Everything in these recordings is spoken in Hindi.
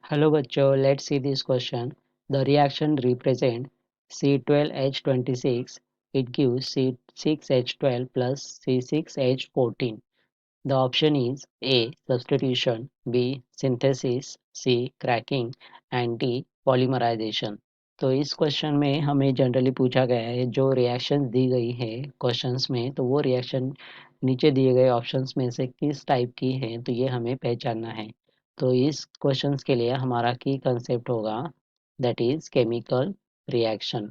Hello बच्चों, let's see this question. The reaction represent C12H26. It gives C6H12 plus C6H14. The option is A. Substitution, B. Synthesis, C. Cracking and D. Polymerization. तो इस क्वेश्चन में हमें जनरली पूछा गया है जो रिएक्शन दी गई है क्वेश्चंस में, तो वो रिएक्शन नीचे दिए गए ऑप्शंस में से किस टाइप की है, तो ये हमें पहचानना है। तो इस क्वेश्चंस के लिए हमारा की कंसेप्ट होगा that is chemical reaction.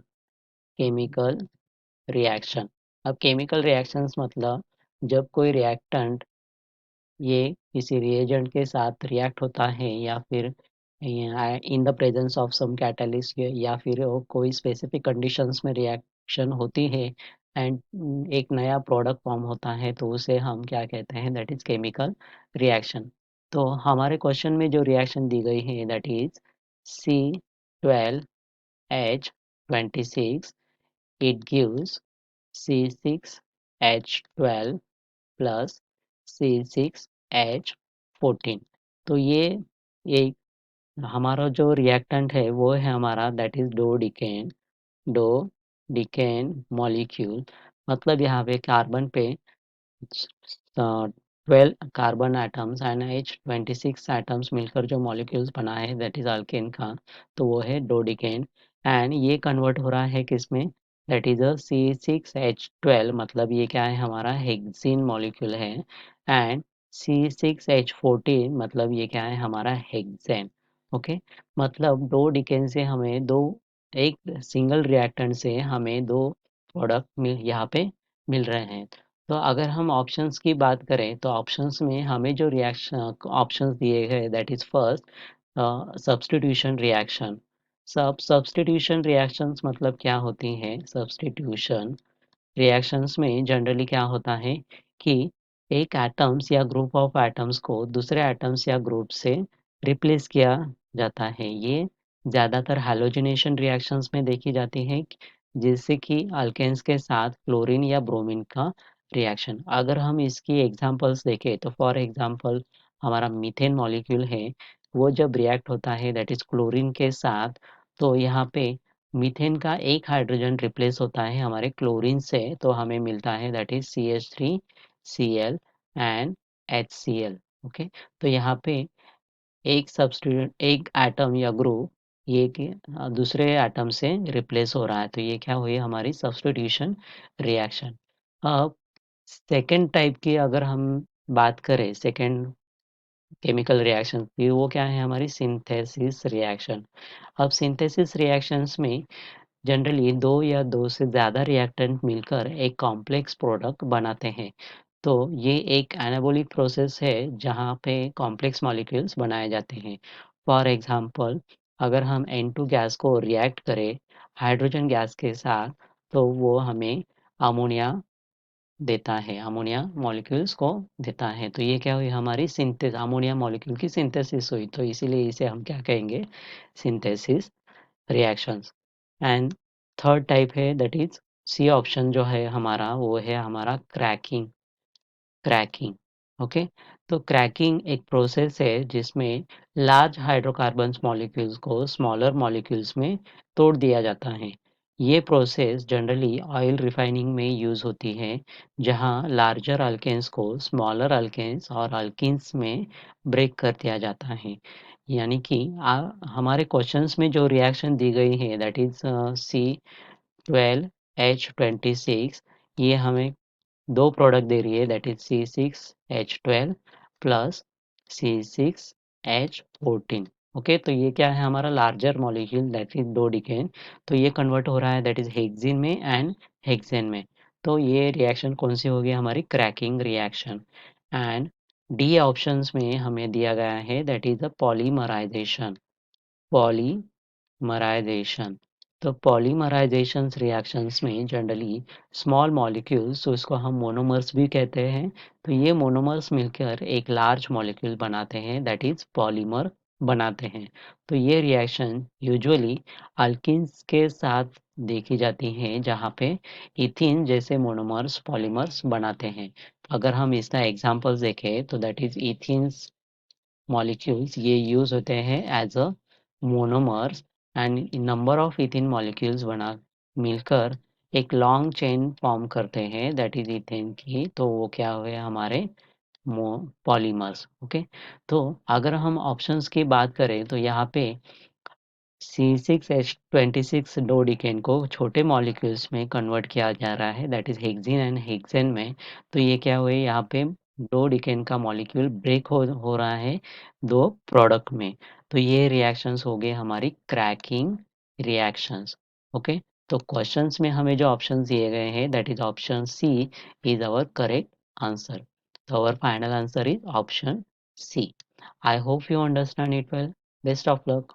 Chemical reaction. अब केमिकल रिएक्शंस मतलब जब कोई रिएक्टेंट ये किसी रिएजेंट के साथ रिएक्ट होता है या फिर in the presence of some catalyst या फिर वो कोई स्पेसिफिक कंडीशंस में रिएक्शन होती है एंड एक नया प्रोडक्ट फॉर्म होता है, तो उसे हम क्या कहते हैं, दैट इज केमिकल रिएक्शन। तो हमारे क्वेश्चन में जो रिएक्शन दी गई है that is C12H26, it gives C6H12 plus C6H14। तो ये एक हमारा जो रिएक्टेंट है वो है हमारा दैट इज डो डिकेन मॉलिक्यूल। मतलब यहाँ पे कार्बन पे 12 carbon atoms and H26 atoms मिलकर जो मॉलिक्यूल्स बना है दैट इज अल्केन का, तो वो है डोडिकेन। एंड ये कन्वर्ट हो रहा है किसमें, दैट इज अ C6H12, मतलब ये क्या है, हमारा हेक्सीन मॉलिक्यूल है। एंड C6H14 मतलब ये क्या है, हमारा हेक्सेन। ओके, मतलब दो डिकेन से हमें दो, एक सिंगल रिएक्टेंट से हमें दो प्रोडक्ट यहाँ पे मिल रहे हैं। तो अगर हम ऑप्शंस की बात करें तो ऑप्शंस में हमें जो रिएक्शन ऑप्शंस दिए गए that is first substitution reaction. Substitution reactions मतलब क्या होती हैं, सब्स्टिट्यूशन रिएक्शंस में जनरली क्या होता है कि एक एटम्स या ग्रुप ऑफ एटम्स को दूसरे एटम्स या ग्रुप से रिप्लेस किया जाता है। ये ज़्यादातर हैलोजिनेशन रिएक्शंस में देखी जाती है, जिससे कि अल्केन्स के साथ क्लोरीन या ब्रोमीन का रिएक्शन। अगर हम इसकी एग्जांपल्स देखें तो फॉर एग्जांपल हमारा मीथेन मॉलिक्यूल है, वो जब रिएक्ट होता है दैट इज क्लोरीन के साथ, तो यहाँ पे मीथेन का एक हाइड्रोजन रिप्लेस होता है हमारे क्लोरीन से, तो हमें मिलता है that is CH3Cl and HCl। Okay, तो यहाँ पे एक सब्स्टिट्यूट, एक एटम या ग्रुप ये कि दूसरे एटम से रिप्लेस हो रहा है, तो ये क्या हुई हमारी सब्स्टिट्यूशन रिएक्शन। अब सेकेंड टाइप की अगर हम बात करें, सेकेंड केमिकल रिएक्शन की, वो क्या है हमारी सिंथेसिस रिएक्शन। अब सिंथेसिस रिएक्शंस में जनरली दो या दो से ज़्यादा रिएक्टेंट मिलकर एक कॉम्प्लेक्स प्रोडक्ट बनाते हैं। तो ये एक एनाबॉलिक प्रोसेस है जहाँ पे कॉम्प्लेक्स मॉलिक्यूल्स बनाए जाते हैं। फॉर एग्जांपल अगर हम N2 गैस को रिएक्ट करें हाइड्रोजन गैस के साथ, तो वो हमें अमोनिया देता है, अमोनिया मॉलिक्यूल्स को देता है। तो ये क्या हुई हमारी सिंथेस, अमोनिया मॉलिक्यूल की सिंथेसिस हुई, तो इसीलिए इसे हम क्या कहेंगे, synthesis reactions. And third type है दैट इज सी ऑप्शन जो है हमारा, वो है हमारा क्रैकिंग। Cracking, okay. तो क्रैकिंग एक प्रोसेस है जिसमें लार्ज हाइड्रोकार्बन्स मॉलिक्यूल्स को स्मॉलर मॉलिक्यूल्स में तोड़ दिया जाता है। ये प्रोसेस जनरली ऑयल रिफाइनिंग में यूज़ होती है, जहां लार्जर अल्केन्स को स्मॉलर अल्केन्स और अल्किन्स में ब्रेक कर दिया जाता है। यानी कि हमारे क्वेश्चंस में जो रिएक्शन दी गई है दैट इज C12H26, ये हमें दो प्रोडक्ट दे रही है that is C6H12 plus C6H14। Okay, तो ये क्या है हमारा larger molecule that is dodecane, तो ये कन्वर्ट हो रहा है दैट इज हेक्सिन में एंड हेक्सेन में। तो ये रिएक्शन कौन सी होगी हमारी, cracking reaction. And the options में हमें दिया गया है that is the polymerisation. Polymerisation, तो पॉलीमराइजेशन रिएक्शंस में जनरली स्मॉल मॉलिक्यूल्स, तो इसको हम मोनोमर्स भी कहते हैं, तो ये मोनोमर्स मिलकर एक लार्ज मॉलिक्यूल बनाते हैं दैट इज पॉलीमर बनाते हैं। तो ये रिएक्शन यूजुअली अल्किन्स के साथ देखी जाती हैं जहाँ पे इथिन जैसे मोनोमर्स पॉलीमर्स बनाते हैं। अगर हम इसका एग्जांपल्स देखें तो दैट इज इथिन्स मॉलिक्यूल्स ये यूज होते हैं as a monomers and number of ethane molecules बना मिलकर एक लॉन्ग चेन फॉर्म करते हैं दैट इज इथेन की, तो वो क्या हुए हमारे पॉलीमर्स। ओके, तो अगर हम ऑप्शंस की बात करें तो यहाँ पे C6H26 डोडिकेन को छोटे मॉलिक्यूल्स में कन्वर्ट किया जा रहा है that is hexane and hexane में। तो ये क्या हुए यहाँ पे डोडिकेन का मॉलिक्यूल ब्रेक हो रहा है दो प्रोडक्ट में। तो ये रिएक्शंस हो गए हमारी क्रैकिंग रिएक्शंस। ओके, तो क्वेश्चंस में हमें जो ऑप्शंस दिए गए हैं that is option C is our correct answer. तो our final answer is option C. I hope you understand it well. Best of luck.